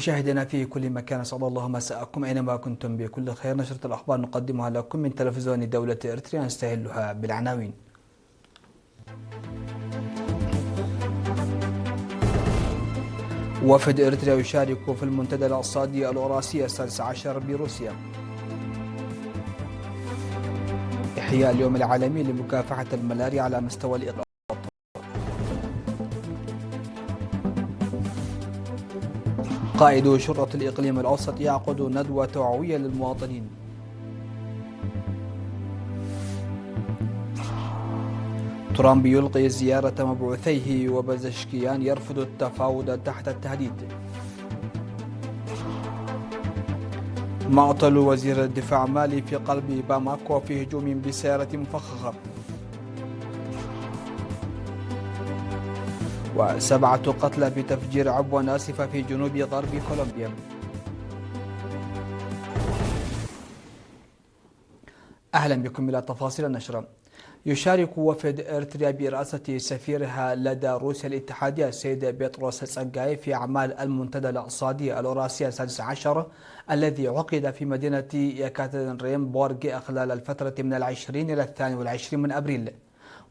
مشاهدينا في كل مكان، أسعد الله مساءكم أينما كنتم بكل خير. نشرة الأخبار نقدمها لكم من تلفزيون دولة إريتريا، نستهلها بالعناوين. وفد إريتريا يشارك في المنتدى الاقتصادي الأوراسي السادس عشر بروسيا. إحياء اليوم العالمي لمكافحة الملاريا على مستوى الإقليم. قائد شرطة الإقليم الأوسط يعقد ندوة توعوية للمواطنين. ترامب يلقي زيارة مبعوثيه، وبزشكيان يرفض التفاوض تحت التهديد. معطل وزير الدفاع مالي في قلب باماكو في هجوم بسيارة مفخخة. و7 قتلى في تفجير عبوة ناسفة في جنوب غرب كولومبيا. أهلا بكم إلى تفاصيل النشرة. يشارك وفد إريتريا برئاسة سفيرها لدى روسيا الاتحادية السيد بيتروس تسقاي في أعمال المنتدى الاقتصادي الأوراسي السادس عشر الذي عقد في مدينة يكاترينبورغ خلال الفترة من 20 إلى 22 من أبريل.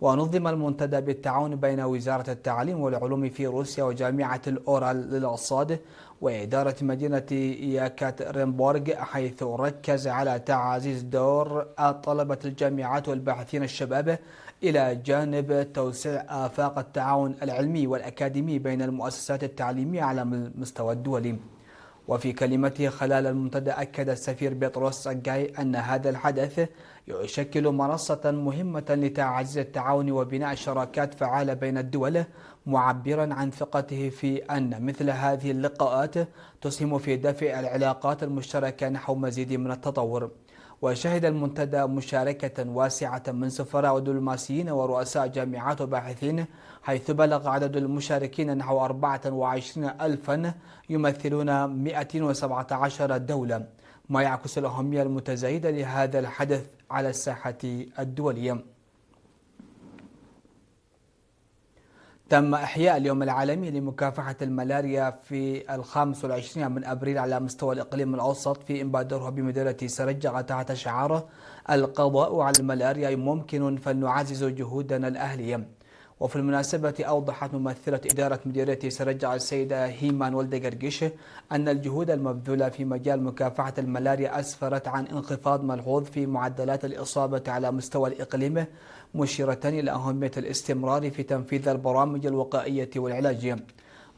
ونظم المنتدى بالتعاون بين وزارة التعليم والعلوم في روسيا وجامعة الأورال للاقتصاد وإدارة مدينة يكاترينبورغ، حيث ركز على تعزيز دور طلبة الجامعات والباحثين الشباب إلى جانب توسيع آفاق التعاون العلمي والأكاديمي بين المؤسسات التعليمية على المستوى الدولي. وفي كلمته خلال المنتدى، أكد السفير بيتروس تسقاي أن هذا الحدث يشكل منصة مهمة لتعزيز التعاون وبناء شراكات فعالة بين الدول، معبرا عن ثقته في أن مثل هذه اللقاءات تسهم في دفع العلاقات المشتركة نحو مزيد من التطور. وشهد المنتدى مشاركة واسعة من سفراء ودبلوماسيين ورؤساء جامعات وباحثين، حيث بلغ عدد المشاركين نحو 24 ألفا يمثلون 117 دولة، ما يعكس الأهمية المتزايدة لهذا الحدث على الساحة الدولية. تم إحياء اليوم العالمي لمكافحة الملاريا في 25 من أبريل على مستوى الإقليم الأوسط في إمبادورها بمدينة سرجة تحت شعار القضاء على الملاريا ممكن، فلنعزز جهودنا الأهلية. وفي المناسبة أوضحت ممثلة إدارة مديرية سرجة السيدة هيمان ولد قرقش أن الجهود المبذولة في مجال مكافحة الملاريا أسفرت عن انخفاض ملحوظ في معدلات الإصابة على مستوى الإقليم، مشيرة إلى أهمية الاستمرار في تنفيذ البرامج الوقائية والعلاجية.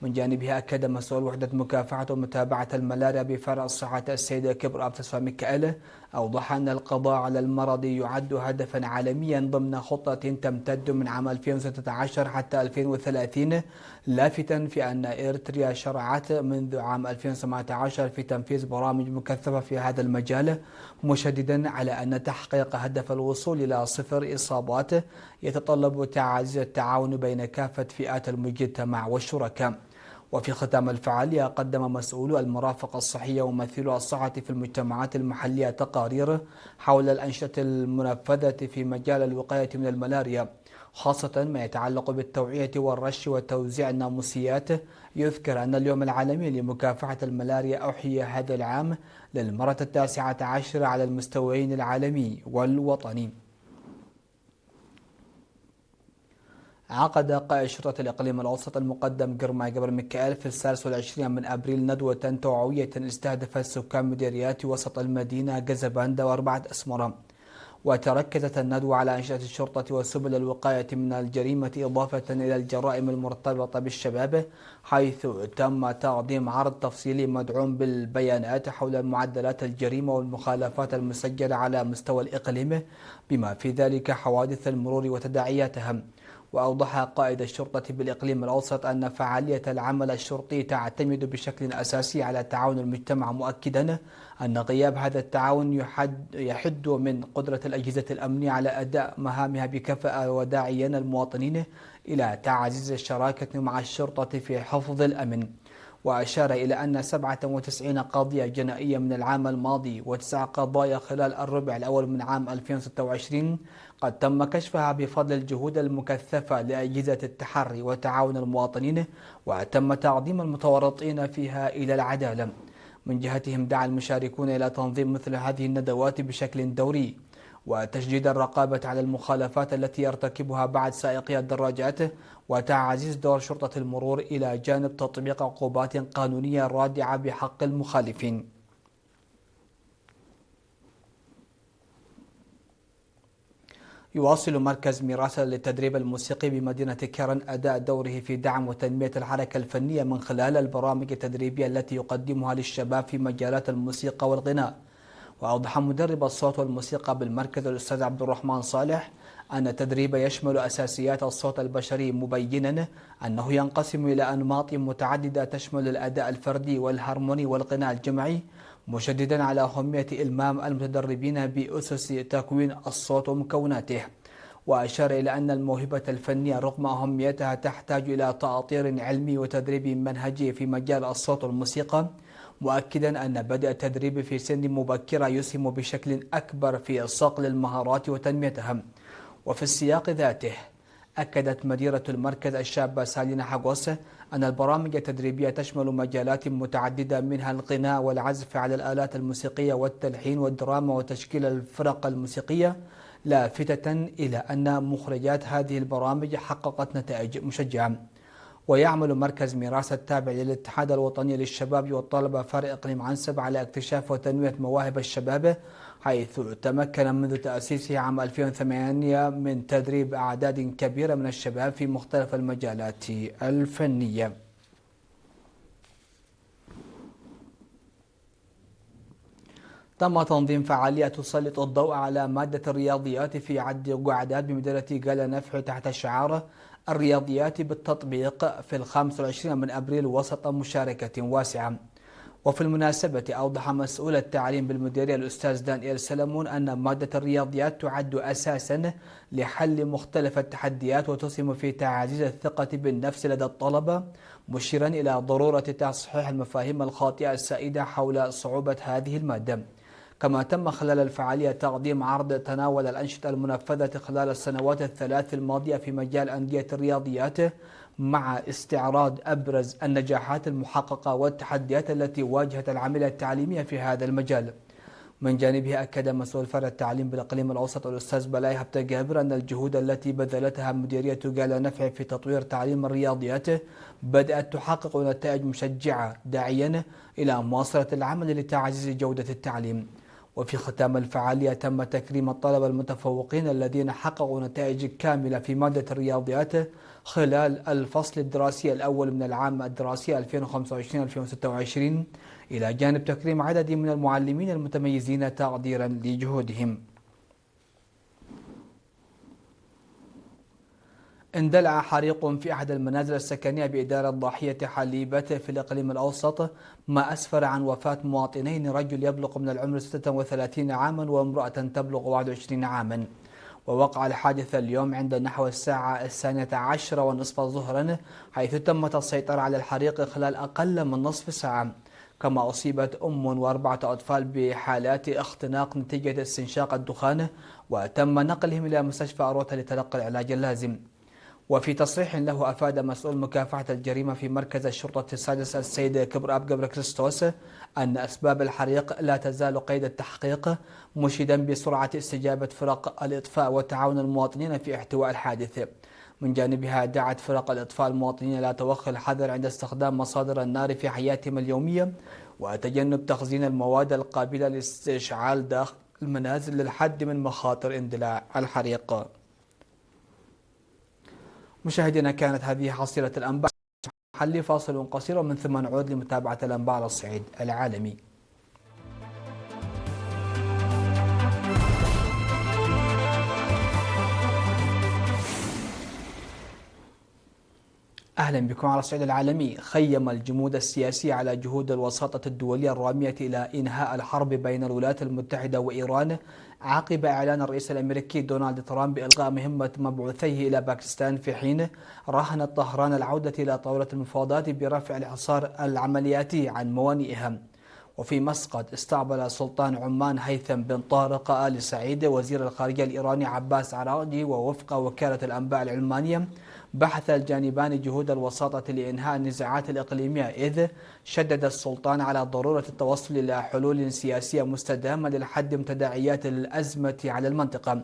من جانبها أكد مسؤول وحدة مكافحة ومتابعة الملاريا بفرع الصحة السيد كبر أبتسفا ميكائيل، أوضح أن القضاء على المرض يعد هدفا عالميا ضمن خطة تمتد من عام 2016 حتى 2030، لافتا في أن إريتريا شرعت منذ عام 2017 في تنفيذ برامج مكثفة في هذا المجال، مشددا على أن تحقيق هدف الوصول إلى 0 إصابات يتطلب تعزيز التعاون بين كافة فئات المجتمع والشركاء. وفي ختام الفعالية قدم مسؤولو المرافق الصحية وممثلو الصحة في المجتمعات المحلية تقارير حول الأنشطة المنفذة في مجال الوقاية من الملاريا، خاصة ما يتعلق بالتوعية والرش وتوزيع الناموسيات. يذكر أن اليوم العالمي لمكافحة الملاريا أحيي هذا العام للمرة 19 على المستويين العالمي والوطني. عقد قائد شرطة الإقليم الأوسط المقدم جرماي جبر ميكائيل في 23 من أبريل ندوة توعوية استهدفت سكان مديريات وسط المدينة جزباندا وأربعة أسمرة. وتركزت الندوة على أنشطة الشرطة وسبل الوقاية من الجريمة، إضافة إلى الجرائم المرتبطة بالشباب، حيث تم تقديم عرض تفصيلي مدعوم بالبيانات حول معدلات الجريمة والمخالفات المسجلة على مستوى الإقليم، بما في ذلك حوادث المرور وتداعياتها. وأوضح قائد الشرطة بالإقليم الأوسط أن فعالية العمل الشرطي تعتمد بشكل أساسي على تعاون المجتمع، مؤكدا أن غياب هذا التعاون يحد من قدرة الأجهزة الأمنية على أداء مهامها بكفاءة، وداعيا المواطنين إلى تعزيز الشراكة مع الشرطة في حفظ الأمن. وأشار إلى أن 97 قضية جنائية من العام الماضي و9 قضايا خلال الربع الأول من عام 2026 قد تم كشفها بفضل الجهود المكثفة لأجهزة التحري وتعاون المواطنين، وتم تعظيم المتورطين فيها إلى العدالة. من جهتهم دعا المشاركون إلى تنظيم مثل هذه الندوات بشكل دوري، وتشديد الرقابة على المخالفات التي يرتكبها بعض سائقي الدراجات، وتعزيز دور شرطة المرور إلى جانب تطبيق عقوبات قانونية رادعة بحق المخالفين. يواصل مركز ميراسة للتدريب الموسيقي بمدينة كرن أداء دوره في دعم وتنمية الحركة الفنية من خلال البرامج التدريبية التي يقدمها للشباب في مجالات الموسيقى والغناء. وأوضح مدرب الصوت والموسيقى بالمركز الأستاذ عبد الرحمن صالح أن التدريب يشمل أساسيات الصوت البشري، مبينا أنه ينقسم إلى أنماط متعددة تشمل الأداء الفردي والهارموني والغناء الجمعي، مشددا على أهمية إلمام المتدربين بأسس تكوين الصوت ومكوناته. وأشار إلى أن الموهبة الفنية رغم أهميتها تحتاج إلى تأطير علمي وتدريب منهجي في مجال الصوت والموسيقى، مؤكدا أن بدء التدريب في سن مبكرة يسهم بشكل أكبر في صقل المهارات وتنميتها. وفي السياق ذاته أكدت مديرة المركز الشابة سالينا حقوس أن البرامج التدريبية تشمل مجالات متعددة منها الغناء والعزف على الآلات الموسيقية والتلحين والدراما وتشكيل الفرق الموسيقية، لافتة إلى أن مخرجات هذه البرامج حققت نتائج مشجعة. ويعمل مركز ميراسة التابع للاتحاد الوطني للشباب والطلبة فرع إقليم عنسب على اكتشاف وتنمية مواهب الشباب، حيث تمكن منذ تأسيسه عام 2008 من تدريب أعداد كبيرة من الشباب في مختلف المجالات الفنية. تم تنظيم فعالية تسلط الضوء على مادة الرياضيات في عد قعدات بمدينة قال نفع تحت شعار الرياضيات بالتطبيق في 25 من أبريل وسط مشاركة واسعة. وفي المناسبة أوضح مسؤول التعليم بالمديرية الأستاذ دانيال سلمون أن مادة الرياضيات تعد أساسا لحل مختلف التحديات وتسهم في تعزيز الثقة بالنفس لدى الطلبة، مشيرا إلى ضرورة تصحيح المفاهيم الخاطئة السائدة حول صعوبة هذه المادة. كما تم خلال الفعالية تقديم عرض تناول الأنشطة المنفذة خلال السنوات الثلاث الماضية في مجال أندية الرياضيات، مع استعراض أبرز النجاحات المحققة والتحديات التي واجهت العملية التعليمية في هذا المجال. من جانبه أكد مسؤول فرع التعليم بالإقليم الأوسط الأستاذ بلاي هبت جابر أن الجهود التي بذلتها مديرية قال نفع في تطوير تعليم الرياضيات بدأت تحقق نتائج مشجعة، داعيا إلى مواصلة العمل لتعزيز جودة التعليم. وفي ختام الفعالية تم تكريم الطلبة المتفوقين الذين حققوا نتائج كاملة في مادة الرياضيات خلال الفصل الدراسي الأول من العام الدراسي 2025-2026، إلى جانب تكريم عدد من المعلمين المتميزين تقديرا لجهودهم. اندلع حريق في أحد المنازل السكنية بإدارة ضاحية حليبة في الإقليم الأوسط، ما أسفر عن وفاة مواطنين، رجل يبلغ من العمر 36 عاما وامرأة تبلغ 21 عاما. ووقع الحادث اليوم عند نحو الساعة 12:15 ظهرا، حيث تمت السيطرة على الحريق خلال أقل من نصف ساعة. كما أصيبت أم و4 أطفال بحالات اختناق نتيجة استنشاق الدخان، وتم نقلهم إلى مستشفى أروتا لتلقي العلاج اللازم. وفي تصريح له أفاد مسؤول مكافحة الجريمة في مركز الشرطة السادس السيد كبر أب جبر كريستوس أن أسباب الحريق لا تزال قيد التحقيق، مشيدا بسرعة استجابة فرق الإطفاء وتعاون المواطنين في احتواء الحادث. من جانبها دعت فرق الإطفاء المواطنين إلى توخي الحذر عند استخدام مصادر النار في حياتهم اليومية، وتجنب تخزين المواد القابلة للاستشعال داخل المنازل للحد من مخاطر اندلاع الحريق. مشاهدينا، كانت هذه حصيلة الأنباء. حل فاصل قصير ومن ثم نعود لمتابعة الأنباء على الصعيد العالمي. أهلا بكم على الصعيد العالمي. خيم الجمود السياسي على جهود الوساطة الدولية الرامية إلى إنهاء الحرب بين الولايات المتحدة وإيران عقب إعلان الرئيس الأمريكي دونالد ترامب بإلغاء مهمة مبعوثيه إلى باكستان، في حين راهنت طهران العودة إلى طاولة المفاوضات برفع الحصار العملياتي عن موانئها. وفي مسقط استقبل سلطان عمان هيثم بن طارق آل سعيد وزير الخارجية الإيراني عباس عراقجي. ووفق وكالة الأنباء العلمانية بحث الجانبان جهود الوساطة لإنهاء النزاعات الإقليمية، إذ شدد السلطان على ضرورة التوصل إلى حلول سياسية مستدامة للحد من تداعيات الأزمة على المنطقة.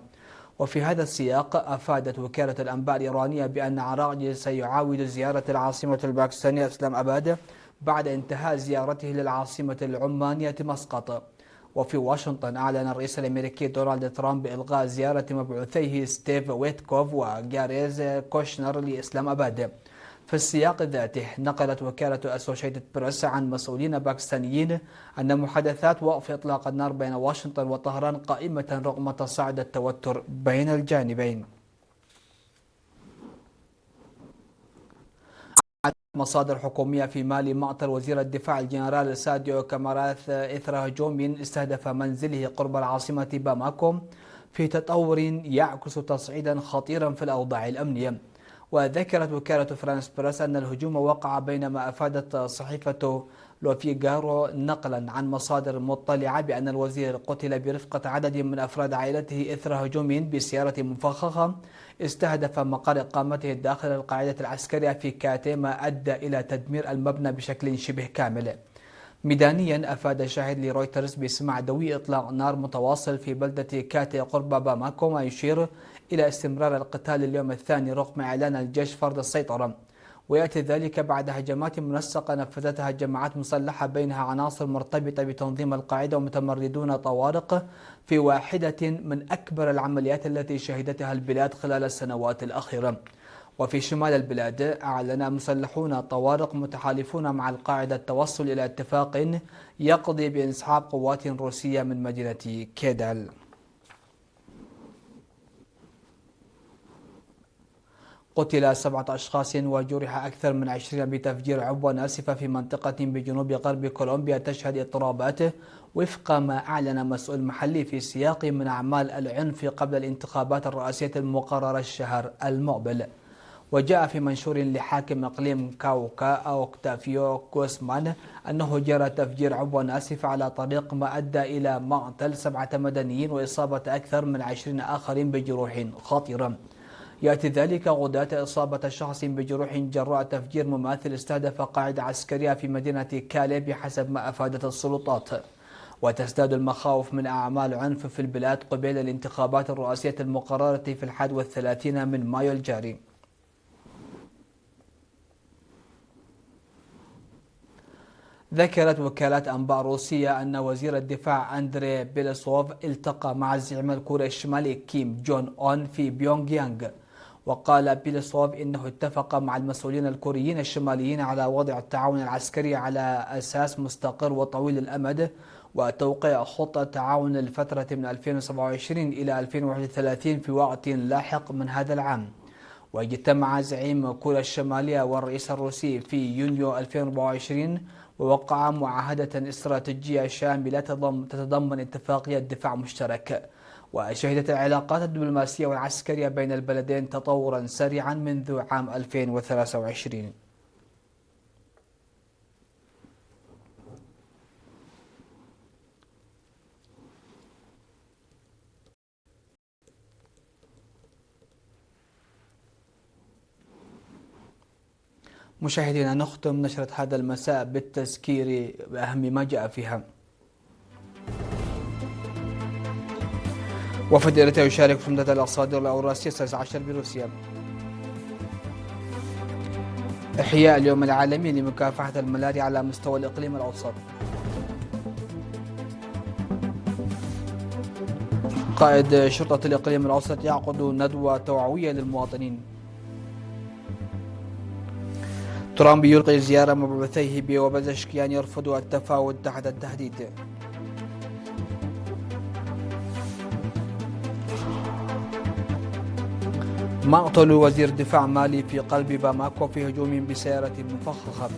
وفي هذا السياق أفادت وكالة الأنباء الإيرانية بأن عراقجي سيعاود زيارة العاصمة الباكستانية إسلام أباد بعد انتهاء زيارته للعاصمة العمانية مسقط. وفي واشنطن أعلن الرئيس الأمريكي دونالد ترامب بإلغاء زيارة مبعوثيه ستيف ويتكوف وجاريز كوشنر لإسلام أباد. في السياق ذاته نقلت وكالة أسوشيتد بريس عن مسؤولين باكستانيين أن محادثات وقف إطلاق النار بين واشنطن وطهران قائمة رغم تصاعد التوتر بين الجانبين. مصادر حكومية في مالي مقتل وزير الدفاع الجنرال ساديو كاماراث إثر هجوم استهدف منزله قرب العاصمة باماكو، في تطور يعكس تصعيدا خطيرا في الأوضاع الأمنية. وذكرت وكالة فرانس بريس أن الهجوم وقع بينما أفادت صحيفة لوفيغارو نقلا عن مصادر مطلعة بأن الوزير قتل برفقة عدد من أفراد عائلته إثر هجوم بسيارة مفخخة استهدف مقر إقامته داخل القاعدة العسكرية في كاتي، ما أدى إلى تدمير المبنى بشكل شبه كامل. ميدانيا أفاد شاهد لرويترز بسماع دوي إطلاق نار متواصل في بلدة كاتي قرب باماكو، ما يشير إلى استمرار القتال اليوم الثاني رغم إعلان الجيش فرض السيطرة. ويأتي ذلك بعد هجمات منسقة نفذتها جماعات مسلحة بينها عناصر مرتبطة بتنظيم القاعدة ومتمردون طوارق في واحدة من أكبر العمليات التي شهدتها البلاد خلال السنوات الأخيرة. وفي شمال البلاد أعلن مسلحون طوارق متحالفون مع القاعدة التوصل إلى اتفاق يقضي بانسحاب قوات روسية من مدينة كيدال. قتل 7 أشخاص وجرح أكثر من 20 بتفجير عبوة ناسفة في منطقة بجنوب غرب كولومبيا تشهد اضطرابات، وفق ما أعلن مسؤول محلي في سياق من أعمال العنف قبل الانتخابات الرئاسية المقررة الشهر المقبل. وجاء في منشور لحاكم إقليم كاوكا أوكتافيو كوسمان أنه جرى تفجير عبوة ناسفة على طريق، ما أدى إلى مقتل 7 مدنيين وإصابة أكثر من 20 آخرين بجروح خطيرة. يأتي ذلك غداة إصابة شخص بجروح جراء تفجير مماثل استهدف قاعدة عسكرية في مدينة كالي بحسب ما أفادت السلطات. وتزداد المخاوف من أعمال عنف في البلاد قبيل الانتخابات الرئاسية المقررة في 31 من مايو الجاري. ذكرت وكالات أنباء روسية أن وزير الدفاع أندري بيلسوف التقى مع الزعيم الكوري الشمالي كيم جون أون في بيونغ يانغ. وقال بيلسوف إنه اتفق مع المسؤولين الكوريين الشماليين على وضع التعاون العسكري على أساس مستقر وطويل الأمد، وتوقيع خطة تعاون للفترة من 2027 إلى 2031 في وقت لاحق من هذا العام. واجتمع زعيم كوريا الشمالية والرئيس الروسي في يونيو 2024 ووقع معاهدة استراتيجية شاملة تتضمن اتفاقية دفاع مشترك. وشهدت العلاقات الدبلوماسية والعسكرية بين البلدين تطورا سريعا منذ عام 2023. مشاهدينا، نختم نشرة هذا المساء بالتذكير بأهم ما جاء فيها. وفد إيرتريا يشارك في منتدى الاقتصاد الأوراسي 16 بروسيا. إحياء اليوم العالمي لمكافحة الملاريا على مستوى الإقليم الأوسط. قائد شرطة الإقليم الأوسط يعقد ندوة توعوية للمواطنين. ترامب يلقي زيارة مبعوثيه وبزشكيان يرفض التفاوض تحت التهديد. مقتل وزير دفاع مالي في قلب باماكو في هجوم بسيارة مفخخة.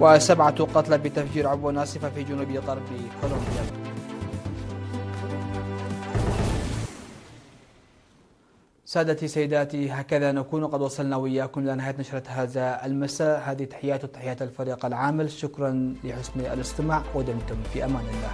و7 قتلى بتفجير عبوة ناسفة في جنوب غرب كولومبيا. سادتي سيداتي، هكذا نكون قد وصلنا وإياكم إلى نهاية نشرة هذا المساء. هذه تحيات الفريق العامل. شكرا لحسن الاستماع ودمتم في أمان الله.